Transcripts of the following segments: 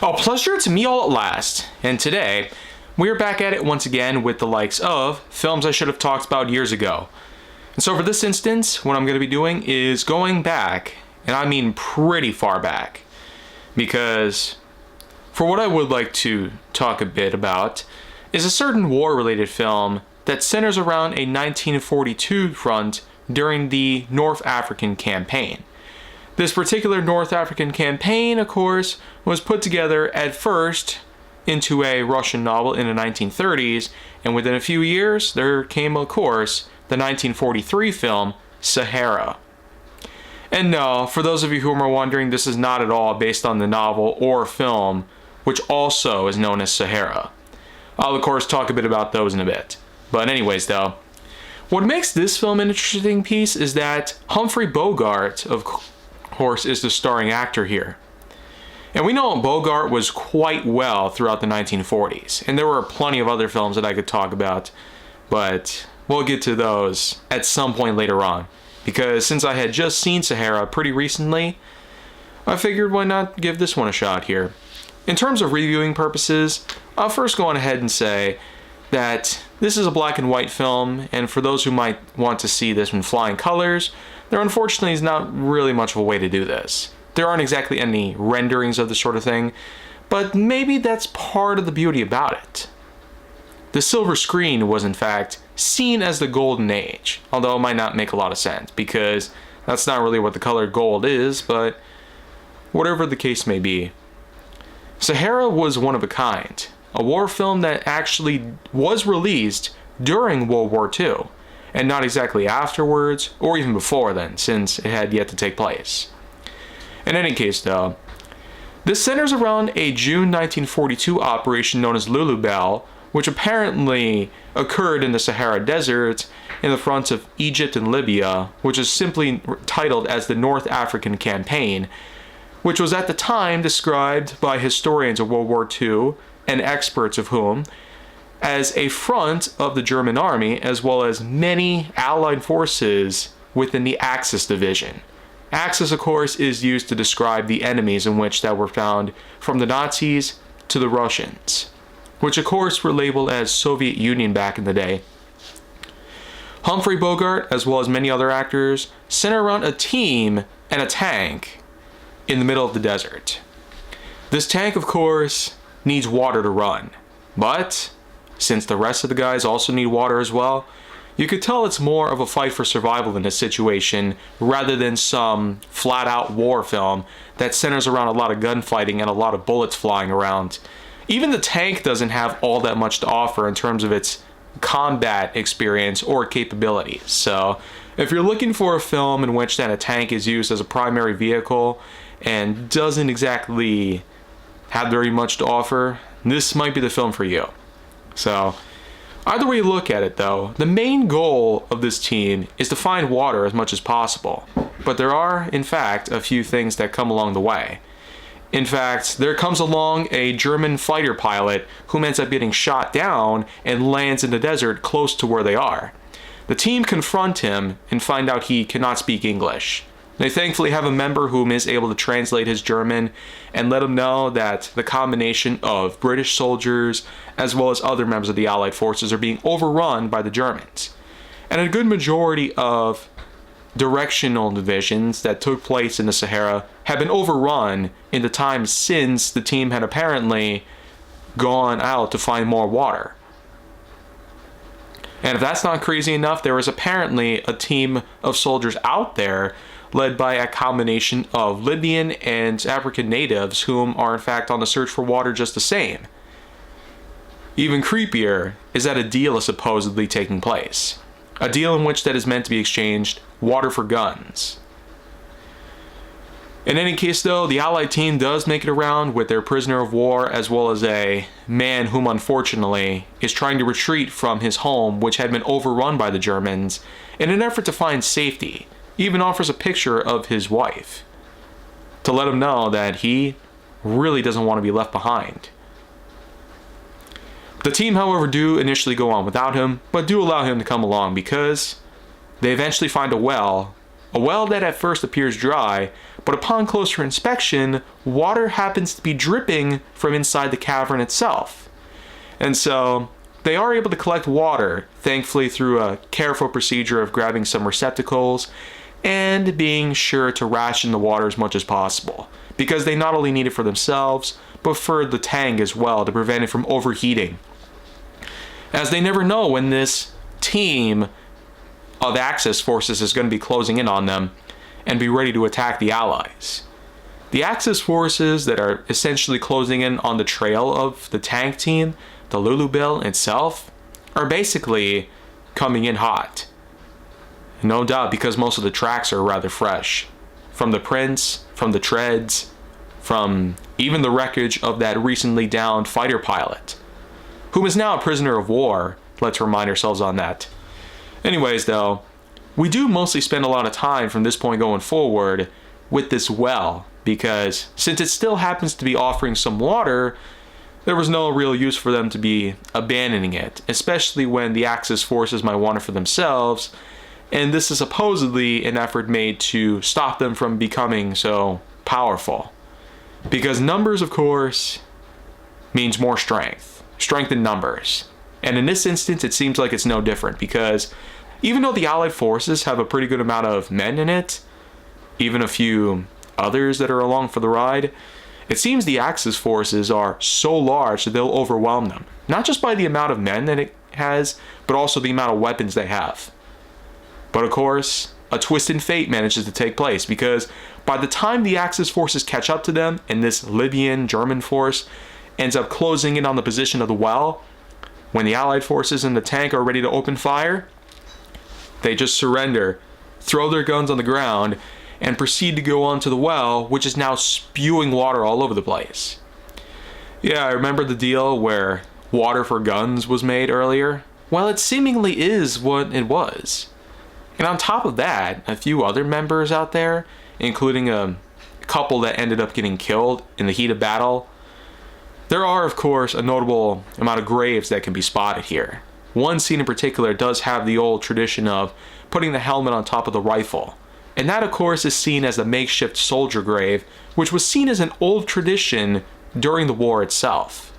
A pleasure to meet all at last, and today we are back at it once again with the likes of films I should have talked about years ago. And so for this instance, what I'm going to be doing is going back, and I mean pretty far back, because for what I would like to talk a bit about is a certain war-related film that centers around a 1942 front during the North African campaign. This particular North African campaign, of course, was put together at first into a Russian novel in the 1930s, and within a few years, there came, of course, the 1943 film, Sahara. And no, for those of you who are wondering, this is not at all based on the novel or film, which also is known as Sahara. I'll, of course, talk a bit about those in a bit. But anyways, though, what makes this film an interesting piece is that Humphrey Bogart, of course, is the starring actor here. And we know Bogart was quite well throughout the 1940s, and there were plenty of other films that I could talk about, but we'll get to those at some point later on, because since I had just seen Sahara pretty recently, I figured why not give this one a shot here. In terms of reviewing purposes, I'll first go on ahead and say that this is a black and white film, and for those who might want to see this in flying colors, there unfortunately is not really much of a way to do this. There aren't exactly any renderings of this sort of thing, but maybe that's part of the beauty about it. The silver screen was in fact seen as the golden age, although it might not make a lot of sense because that's not really what the color gold is, but whatever the case may be. Sahara was one of a kind, a war film that actually was released during World War II, and not exactly afterwards or even before then, since it had yet to take place. In any case though, this centers around a June 1942 operation known as Lulu Bell, which apparently occurred in the Sahara Desert in the fronts of Egypt and Libya, which is simply titled as the North African Campaign, which was at the time described by historians of World War II and experts of whom as a front of the German army as well as many Allied forces within the Axis division. Axis, of course, is used to describe the enemies in which that were found from the Nazis to the Russians, which of course were labeled as Soviet Union back in the day. Humphrey Bogart, as well as many other actors, center around a team and a tank in the middle of the desert. This tank, of course, needs water to run, but since the rest of the guys also need water as well, you could tell it's more of a fight for survival in this situation rather than some flat-out war film that centers around a lot of gunfighting and a lot of bullets flying around. Even the tank doesn't have all that much to offer in terms of its combat experience or capabilities. So if you're looking for a film in which then a tank is used as a primary vehicle and doesn't exactly have very much to offer, this might be the film for you. So either way you look at it though, the main goal of this team is to find water as much as possible. But there are, in fact, a few things that come along the way. In fact, there comes along a German fighter pilot who ends up getting shot down and lands in the desert close to where they are. The team confront him and find out he cannot speak English. They thankfully have a member whom is able to translate his German and let him know that the combination of British soldiers as well as other members of the Allied forces are being overrun by the Germans. And a good majority of directional divisions that took place in the Sahara have been overrun in the time since the team had apparently gone out to find more water. And if that's not crazy enough, there is apparently a team of soldiers out there led by a combination of Libyan and African natives whom are in fact on the search for water just the same. Even creepier is that a deal is supposedly taking place. A deal in which that is meant to be exchanged water for guns. In any case though, the Allied team does make it around with their prisoner of war as well as a man whom unfortunately is trying to retreat from his home which had been overrun by the Germans in an effort to find safety. He even offers a picture of his wife to let him know that he really doesn't want to be left behind. The team, however, do initially go on without him, but do allow him to come along because they eventually find a well A well that at first appears dry, but upon closer inspection, water happens to be dripping from inside the cavern itself. And so, they are able to collect water, thankfully through a careful procedure of grabbing some receptacles and being sure to ration the water as much as possible, because they not only need it for themselves, but for the tank as well to prevent it from overheating. As they never know when this team of Axis forces is going to be closing in on them and be ready to attack the Allies. The Axis forces that are essentially closing in on the trail of the tank team, the Lulubill itself, are basically coming in hot. No doubt, because most of the tracks are rather fresh. From the prints, from the treads, from even the wreckage of that recently downed fighter pilot, whom is now a prisoner of war. Let's remind ourselves on that. Anyways, though, we do mostly spend a lot of time from this point going forward with this well, because since it still happens to be offering some water, there was no real use for them to be abandoning it, especially when the Axis forces might want it for themselves, and this is supposedly an effort made to stop them from becoming so powerful. Because numbers, of course, means more strength. Strength in numbers. And in this instance, it seems like it's no different, because even though the Allied forces have a pretty good amount of men in it, even a few others that are along for the ride, it seems the Axis forces are so large that they'll overwhelm them. Not just by the amount of men that it has, but also the amount of weapons they have. But of course, a twist in fate manages to take place, because by the time the Axis forces catch up to them and this Libyan German force ends up closing in on the position of the well, when the Allied forces in the tank are ready to open fire, they just surrender, throw their guns on the ground, and proceed to go onto the well, which is now spewing water all over the place. Yeah, I remember the deal where water for guns was made earlier. Well, it seemingly is what it was. And on top of that, a few other members out there, including a couple that ended up getting killed in the heat of battle. There are, of course, a notable amount of graves that can be spotted here. One scene in particular does have the old tradition of putting the helmet on top of the rifle. And that, of course, is seen as a makeshift soldier grave, which was seen as an old tradition during the war itself.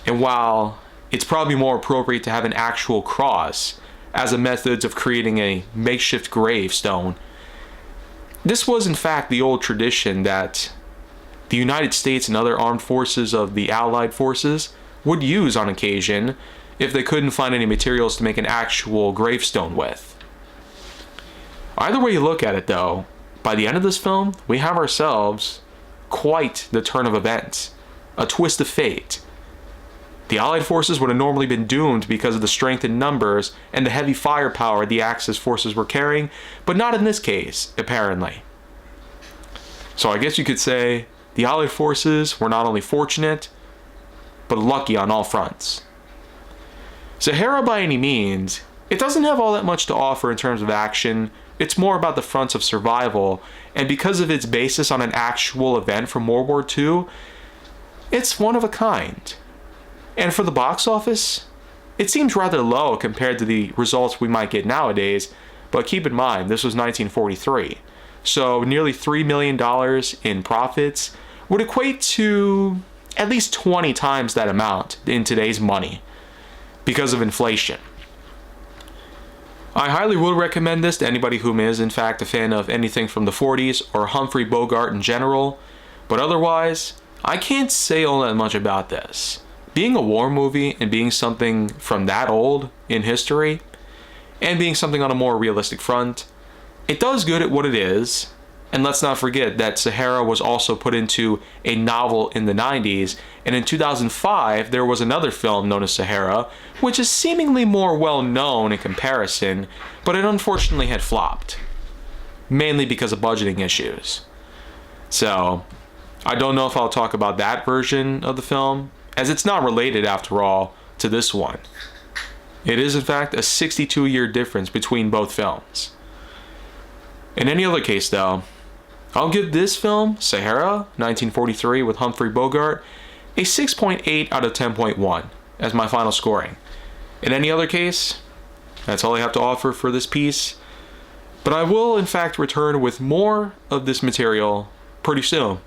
And while it's probably more appropriate to have an actual cross as a method of creating a makeshift gravestone, this was in fact the old tradition that the United States and other armed forces of the Allied forces would use on occasion if they couldn't find any materials to make an actual gravestone with. Either way you look at it, though, by the end of this film, we have ourselves quite the turn of events, a twist of fate. The Allied forces would have normally been doomed because of the strength in numbers and the heavy firepower the Axis forces were carrying, but not in this case, apparently. So I guess you could say the Allied forces were not only fortunate, but lucky on all fronts. Sahara, by any means, it doesn't have all that much to offer in terms of action. It's more about the fronts of survival, and because of its basis on an actual event from World War II, it's one of a kind. And for the box office, it seems rather low compared to the results we might get nowadays, but keep in mind, this was 1943. So nearly $3 million in profits would equate to at least 20 times that amount in today's money because of inflation. I highly would recommend this to anybody whom is in fact a fan of anything from the 40s or Humphrey Bogart in general, but otherwise, I can't say all that much about this. Being a war movie and being something from that old in history, and being something on a more realistic front, it does good at what it is. And let's not forget that Sahara was also put into a novel in the 90s, and in 2005 there was another film known as Sahara, which is seemingly more well known in comparison, but it unfortunately had flopped, mainly because of budgeting issues. So, I don't know if I'll talk about that version of the film, as it's not related after all to this one. It is in fact a 62-year difference between both films. In any other case though, I'll give this film, Sahara, 1943 with Humphrey Bogart, a 6.8 out of 10.1 as my final scoring. In any other case, that's all I have to offer for this piece. But I will in fact return with more of this material pretty soon.